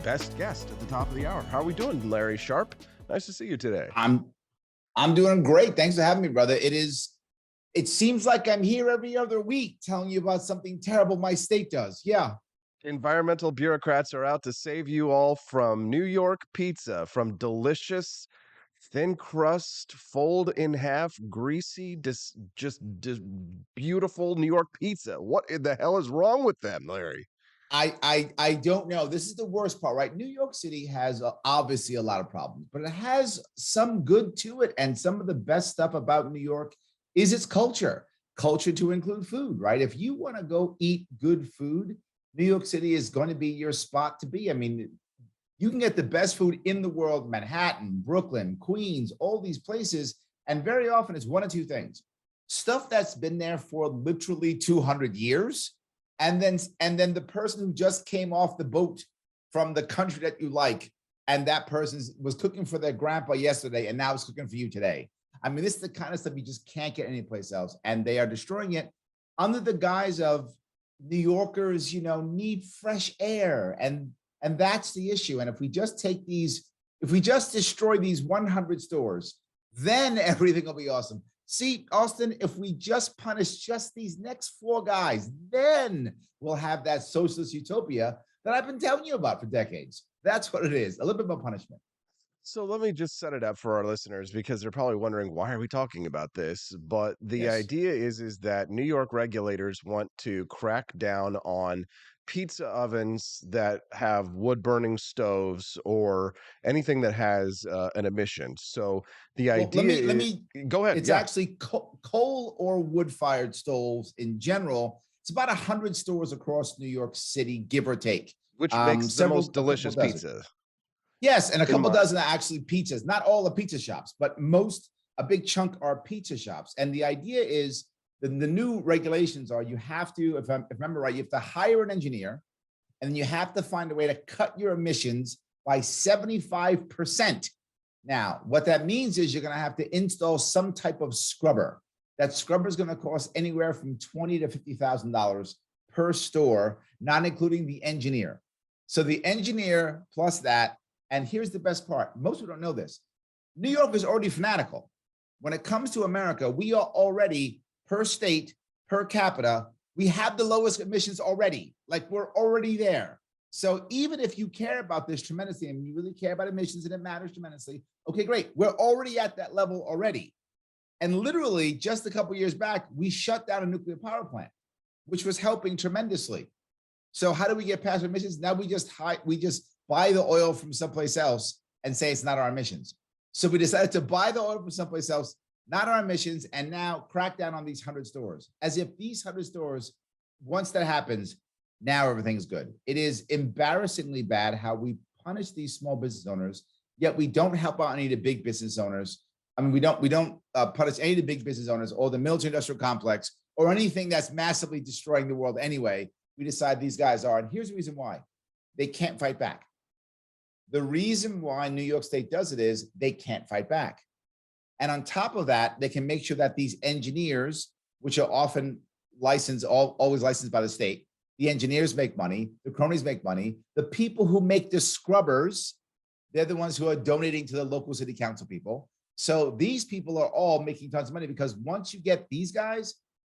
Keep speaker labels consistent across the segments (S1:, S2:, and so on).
S1: best guest at the top of the hour. How are we doing, Larry Sharpe? Nice to see you today.
S2: I'm doing great. Thanks for having me, brother. It seems like I'm here every other week telling you about something terrible my state does. Yeah.
S1: Environmental bureaucrats are out to save you all from New York pizza, from delicious, thin crust, fold in half, greasy, just beautiful New York pizza. What in the hell is wrong with them, Larry?
S2: I don't know. This is the worst part, right? New York City has obviously a lot of problems, but it has some good to it. And some of the best stuff about New York is its culture to include food, right? If you want to go eat good food, New York City is going to be your spot to be. I mean, you can get the best food in the world, Manhattan, Brooklyn, Queens, all these places. And very often it's one of two things: stuff that's been there for literally 200 years. And then the person who just came off the boat from the country that you like, and that person was cooking for their grandpa yesterday, and now is cooking for you today. I mean, this is the kind of stuff you just can't get anyplace else. And they are destroying it under the guise of New Yorkers, need fresh air. And that's the issue. And if we just destroy these 100 stores, then everything will be awesome. See, Austin, if we just punish just these next 4 guys, then we'll have that socialist utopia that I've been telling you about for decades. That's what it is, a little bit more punishment.
S1: So let me just set it up for our listeners, because they're probably wondering, why are we talking about this? But the
S2: Yes.
S1: idea is that New York regulators want to crack down on pizza ovens that have wood burning stoves or anything that has an emission. So the
S2: Well,
S1: idea
S2: let
S1: is,
S2: me.
S1: go ahead.
S2: It's
S1: Yeah,
S2: actually coal or wood-fired stoves in general. It's about 100 stores across New York City, give or take.
S1: which makes the most
S2: A couple
S1: delicious
S2: dozen.
S1: pizza
S2: Yes, and a
S1: in
S2: couple
S1: my.
S2: dozen are actually pizzas. Not all the pizza shops, but a big chunk are pizza shops. And the idea is the new regulations are you have to, if I remember right, you have to hire an engineer, and then you have to find a way to cut your emissions by 75%. Now, what that means is you're going to have to install some type of scrubber. That scrubber is going to cost anywhere from $20,000 to $50,000 per store, not including the engineer. So the engineer plus that, and here's the best part: most people don't know this. New York is already fanatical. When it comes to America, we are already, per state, per capita, we have the lowest emissions already. Like, we're already there. So even if you care about this tremendously, and you really care about emissions and it matters tremendously, okay, great. We're already at that level already. And literally just a couple of years back, we shut down a nuclear power plant, which was helping tremendously. So how do we get past emissions? Now we just buy the oil from someplace else and say it's not our emissions. So we decided to buy the oil from someplace else, not our emissions, and now crack down on these 100 stores. As if these 100 stores, once that happens, now everything's good. It is embarrassingly bad how we punish these small business owners, yet we don't help out any of the big business owners. I mean, we don't punish any of the big business owners or the military industrial complex or anything that's massively destroying the world anyway. We decide these guys are, and here's the reason why: they can't fight back. The reason why New York State does it is they can't fight back. And on top of that, they can make sure that these engineers, which are often licensed, always licensed by the state, the engineers make money, the cronies make money, the people who make the scrubbers, they're the ones who are donating to the local city council people. So these people are all making tons of money, because once you get these guys,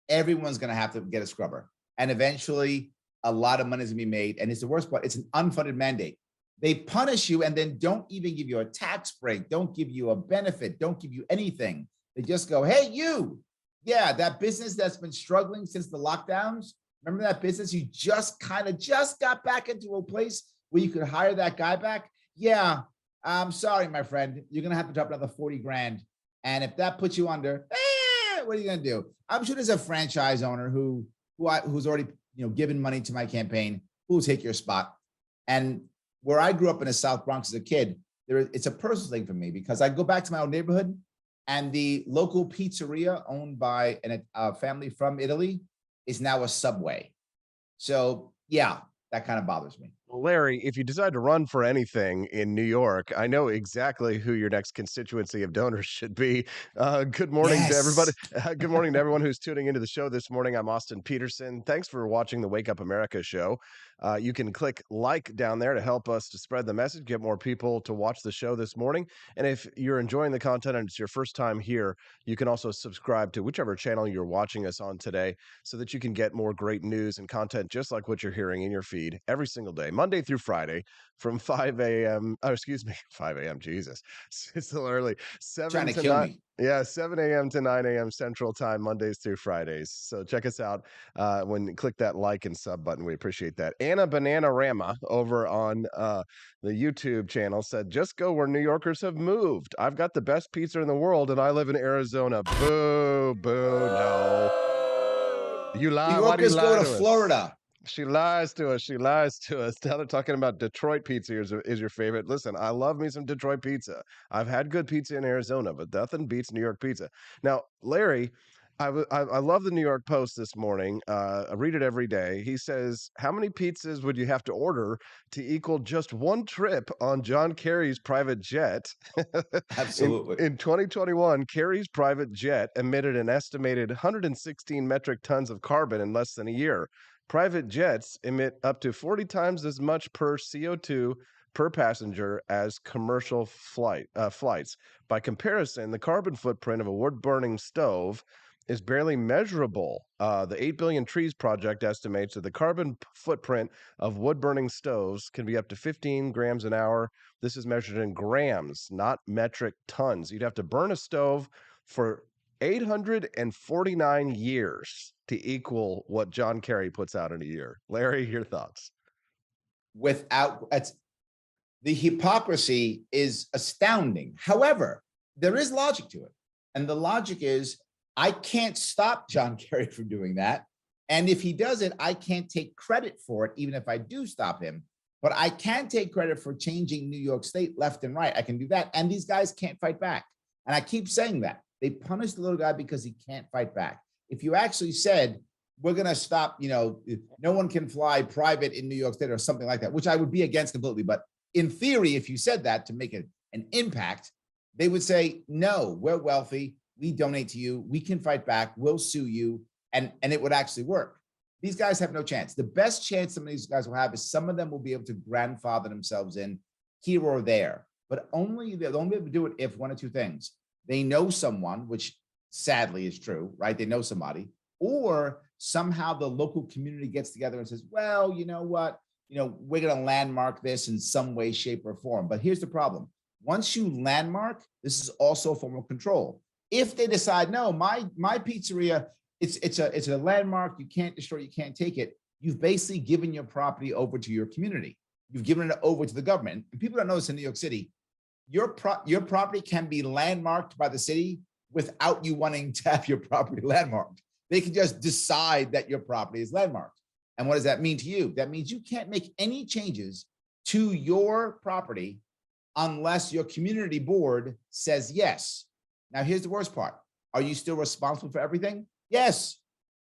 S2: everyone's going to have to get a scrubber. And eventually a lot of money is going to be made. And it's the worst part: it's an unfunded mandate. They punish you and then don't even give you a tax break, don't give you a benefit, don't give you anything. They just go, hey, you, yeah, that business that's been struggling since the lockdowns, remember that business you just got back into a place where you could hire that guy back? Yeah, I'm sorry, my friend, you're going to have to drop another 40 grand. And if that puts you under, what are you going to do? I'm sure there's a franchise owner who's already given money to my campaign who'll take your spot. And where I grew up in the South Bronx as a kid, it's a personal thing for me, because I go back to my old neighborhood, and the local pizzeria owned by a family from Italy is now a Subway. So yeah, that kind of bothers me.
S1: Well, Larry, if you decide to run for anything in New York, I know exactly who your next constituency of donors should be. Good morning to everybody.
S2: Yes.
S1: Good morning to everyone who's tuning into the show this morning. I'm Austin Petersen. Thanks for watching the Wake Up America show. You can click like down there to help us to spread the message, get more people to watch the show this morning. And if you're enjoying the content and it's your first time here, you can also subscribe to whichever channel you're watching us on today so that you can get more great news and content just like what you're hearing in your feed every single day, Monday through Friday from 5 a.m. Oh, excuse me, 5 a.m. Jesus, it's still early.
S2: Trying
S1: 7
S2: to
S1: to
S2: kill
S1: 9.
S2: me.
S1: Yeah, 7 a.m. to 9 a.m. Central Time, Mondays through Fridays. So check us out when you click that like and sub button. We appreciate that. Anna Bananarama over on the YouTube channel said, just go where New Yorkers have moved. I've got the best pizza in the world and I live in Arizona. Boo, boo, no. You
S2: New
S1: lie. Why do you
S2: Yorkers go
S1: lie
S2: to
S1: to us?
S2: Florida.
S1: She lies to us. She lies to us. Now they're talking about Detroit pizza is your favorite. Listen, I love me some Detroit pizza. I've had good pizza in Arizona, but nothing beats New York pizza. Now, Larry, I love the New York Post this morning. I read it every day. He says, how many pizzas would you have to order to equal just one trip on John Kerry's private jet? in
S2: Absolutely.
S1: in 2021, Kerry's private jet emitted an estimated 116 metric tons of carbon in less than a year. Private jets emit up to 40 times as much per CO2 per passenger as commercial flights. By comparison, the carbon footprint of a wood burning stove is barely measurable. The 8 Billion Trees Project estimates that the carbon footprint of wood burning stoves can be up to 15 grams an hour. This is measured in grams, not metric tons. You'd have to burn a stove for 849 years to equal what John Kerry puts out in a year. Larry, your thoughts?
S2: Without it's the hypocrisy is astounding. However, there is logic to it. And the logic is I can't stop John Kerry from doing that. And if he does it, I can't take credit for it, even if I do stop him. But I can take credit for changing New York State left and right. I can do that. And these guys can't fight back. And I keep saying that. They punish the little guy because he can't fight back. If you actually said, we're going to stop, no one can fly private in New York State or something like that, which I would be against completely. But in theory, if you said that to make it an impact, they would say, no, we're wealthy. We donate to you. We can fight back. We'll sue you. And it would actually work. These guys have no chance. The best chance some of these guys will have is some of them will be able to grandfather themselves in here or there, but they'll only be able to do it if one or two things. They know someone, which sadly is true, right? They know somebody, or somehow the local community gets together and says, well, you know what? We're going to landmark this in some way, shape, or form. But here's the problem. Once you landmark, this is also a form of control. If they decide, no, my pizzeria, it's a landmark, you can't destroy, you can't take it, you've basically given your property over to your community. You've given it over to the government. And people don't know this in New York City. Your property can be landmarked by the city without you wanting to have your property landmarked. They can just decide that your property is landmarked. And what does that mean to you? That means you can't make any changes to your property unless your community board says yes. Now, here's the worst part. Are you still responsible for everything? Yes.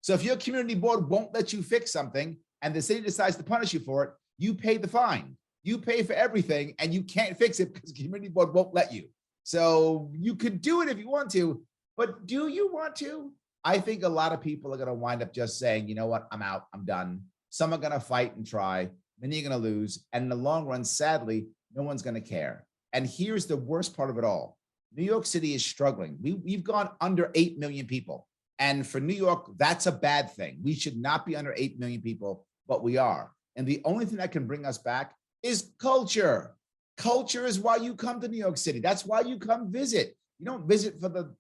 S2: So if your community board won't let you fix something and the city decides to punish you for it, you pay the fine. You pay for everything and you can't fix it because the community board won't let you. So you could do it if you want to, but do you want to? I think a lot of people are going to wind up just saying, you know what, I'm out, I'm done. Some are going to fight and try, then you're going to lose. And in the long run, sadly, no one's going to care. And here's the worst part of it all. New York City is struggling. We've gone under 8 million people. And for New York, that's a bad thing. We should not be under 8 million people, but we are. And the only thing that can bring us back is culture. Culture is why you come to New York City. That's why you come visit. You don't visit for the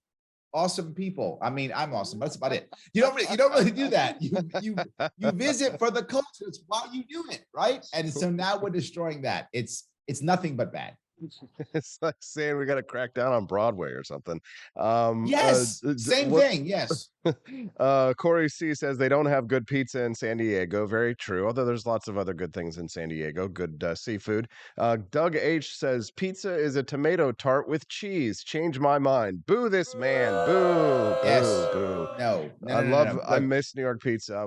S2: awesome people. I mean, I'm awesome, but that's about it. You don't really do that. You visit for the culture. It's why you do it, right? And so now we're destroying that. It's nothing but bad.
S1: It's like saying we got to crack down on Broadway or something.
S2: Yes, same
S1: What
S2: thing. Yes.
S1: Corey C says they don't have good pizza in San Diego. Very true. Although there's lots of other good things in San Diego. Good seafood. Doug H says pizza is a tomato tart with cheese. Change my mind. Boo this man. Boo, boo,
S2: Yes.
S1: boo.
S2: No.
S1: I
S2: No.
S1: love. I
S2: Look,
S1: miss New York pizza.